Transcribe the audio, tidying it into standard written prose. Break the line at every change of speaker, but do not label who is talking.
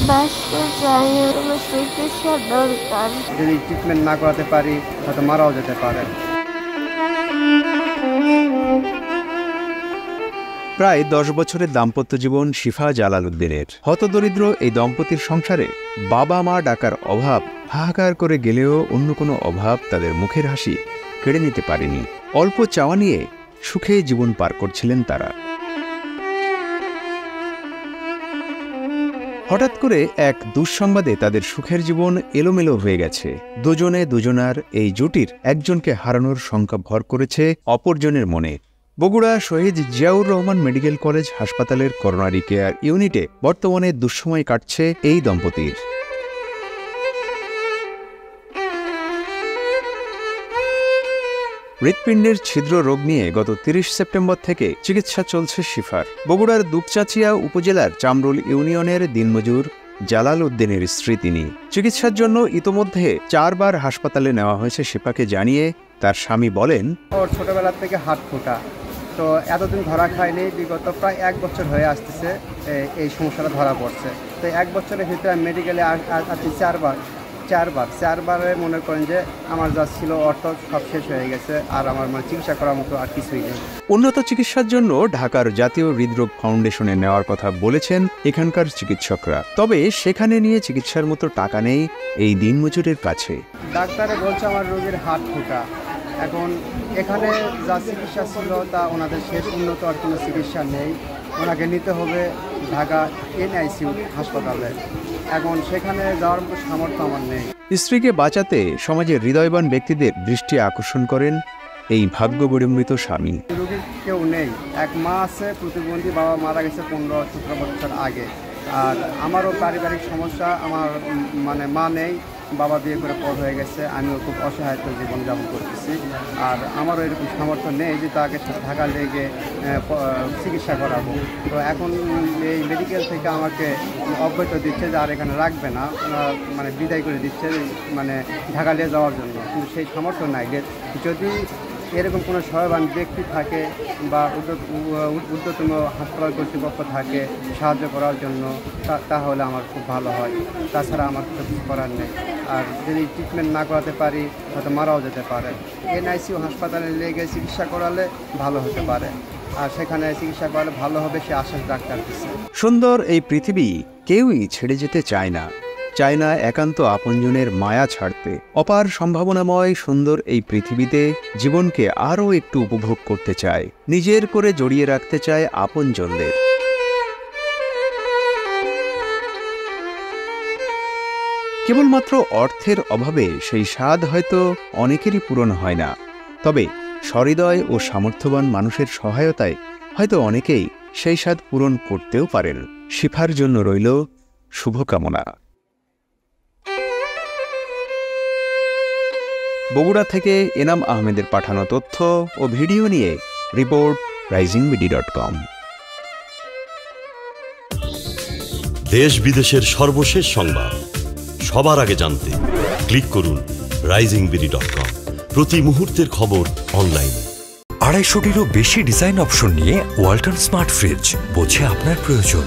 বাঁচতে চাই, আমার চিকিৎসা দরকার।
যদি ট্রিটমেন্ট না করাতে পারি হয়তো মারাও যেতে পারে।
প্রায় 10 বছরের দাম্পত্য জীবন শিফা জালাল উদ্দিনের। হতদরিদ্র এই দম্পতির সংসারে বাবা মা ডাকার অভাব হাহাকার করে গেলেও অন্য কোনো অভাব তাদের মুখের হাসি কেড়ে নিতে পারেনি। অল্প চাওয়া নিয়ে সুখে জীবন পার করছিলেন তারা। হঠাৎ করে এক দুঃসংবাদে তাদের সুখের জীবন এলোমেলো হয়ে গেছে। দুজনে দুজনার এই জুটির একজনকে হারানোর শঙ্কা ভর করেছে অপরজনের মনে। বগুড়া শহীদ জিয়াউর রহমান মেডিকেল কলেজ হাসপাতালের করোনারি কেয়ার ইউনিটে বর্তমানে দুঃসময় কাটছে এই দম্পতির। হৃৎপিণ্ডের ছিদ্র রোগ নিয়ে গত 30 সেপ্টেম্বর থেকে চিকিৎসা চলছে শিফার। বগুড়ার দুপচাচিয়া উপজেলার চামরুল ইউনিয়নের দিনমজুর জালাল উদ্দিনের স্ত্রী তিনি। চিকিৎসার জন্য ইতোমধ্যে 4 বার হাসপাতালে নেওয়া হয়েছে শিফাকে জানিয়ে তার স্বামী বলেন,
ওর ছোটবেলা থেকে হাত ফোটা, তো এতদিন ধরা খায়নি। বিগত প্রায় 1 বছর হয়ে আসতেছে এই সমস্যাটা ধরা পড়ছে। তো 1 বছরের ভিতরে মেডিকেলে আসছি 4বারে মনে করেন যে আমার যা ছিল অর্থ সব শেষ হয়ে গেছে, আর আমার চিকিৎসা করার মতো আর কিছুই নেই।
উন্নত চিকিৎসার জন্য ঢাকার জাতীয় হৃদরোগ ফাউন্ডেশনে নেওয়ার কথা বলেছেন এখানকার চিকিৎসকরা। তবে সেখানে নিয়ে চিকিৎসার মতো টাকা নেই এই দিনমজুরের কাছে।
ডাক্তারে বলছে আমার রোগীর হাত ফোটা। এখন এখানে যা চিকিৎসা ছিল তা ওনাদের শেষ, উন্নত আর কোনো চিকিৎসা নেই। ওনাকে নিতে হবে ঢাকা NICU হাসপাতালে। এখন সেখানে যাওয়ার মতো সামর্থ্য আমার নেই।
স্ত্রীকে বাঁচাতে সমাজের হৃদয়বান ব্যক্তিদের দৃষ্টি আকর্ষণ করেন এই ভাগ্যবিড়ম্বিত স্বামী।
রোগীর কেউ নেই, এক মা আছে প্রতিবন্ধী, বাবা মারা গেছে 15-17 বছর আগে। আর আমারও পারিবারিক সমস্যা, আমার মা নেই, বাবা বিয়ে করে পর হয়ে গেছে। আমিও খুব অসহায়ত্ব জীবনযাপন করতেছি। আর আমারও এরকম সামর্থ্য নেই যে তাকে ঢাকা লেগে চিকিৎসা করাবো। তো এখন এই মেডিকেল থেকে আমাকে অব্যাহত দিচ্ছে যে আর এখানে রাখবে না, বিদায় করে দিচ্ছে ঢাকা নিয়ে যাওয়ার জন্য। কিন্তু সেই সামর্থ্য নাই। যদি এরকম কোনো সহায়বান ব্যক্তি থাকে বা ঊর্ধ্বতন হাসপাতাল কর্তৃপক্ষ থাকে সাহায্য করার জন্য, তাহলে আমার খুব ভালো হয়। তাছাড়া আমার কিছু করার নেই। আর যদি ট্রিটমেন্ট না করাতে পারি হয়তো মারাও যেতে পারে। NICU হাসপাতালে লেগে চিকিৎসা করালে ভালো হতে পারে, আর সেখানে চিকিৎসা করালে ভালো হবে সে আশ্বাস ডাক্তার দিচ্ছে।
সুন্দর এই পৃথিবী কেউই ছেড়ে যেতে চায় না একান্ত আপনজনের মায়া ছাড়তে। অপার সম্ভাবনাময় সুন্দর এই পৃথিবীতে জীবনকে আরও একটু উপভোগ করতে চায়, নিজের করে জড়িয়ে রাখতে চায় আপনজনদের। কেবলমাত্র অর্থের অভাবে সেই স্বাদ হয়তো অনেকেরই পূরণ হয় না। তবে সহৃদয় ও সামর্থ্যবান মানুষের সহায়তায় হয়তো অনেকেই সেই স্বাদ পূরণ করতেও পারেন। শিফার জন্য রইল শুভকামনা। বগুড়া থেকে এনাম আহমেদের পাঠানো তথ্য ও ভিডিও নিয়ে রিপোর্ট risingBD.com।
দেশ বিদেশের সর্বশেষ সংবাদ সবার আগে জানতে ক্লিক করুন risingBD.com। প্রতি মুহূর্তের খবর অনলাইনে।
250-টিরও বেশি ডিজাইন অপশন নিয়ে ওয়ালটন স্মার্ট ফ্রিজ, বোঝে আপনার প্রয়োজন।